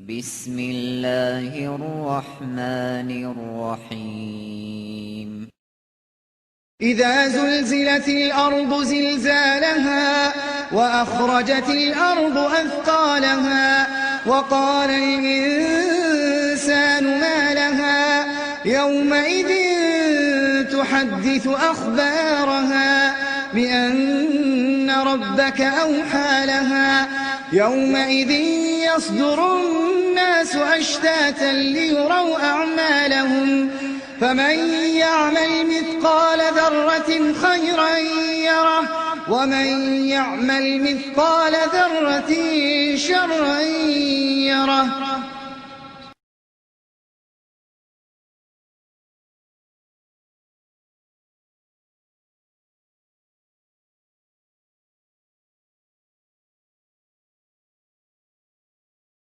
بسم الله الرحمن الرحيم إذا زلزلت الأرض زلزالها وأخرجت الأرض أثقالها وقال الإنسان ما لها يومئذ تحدث أخبارها بأن ربك أوحى لها يومئذ يصدر الناس أشتاتا ليروا أعمالهم فمن يعمل مثقال ذرة خيرا يره ومن يعمل مثقال ذرة شرا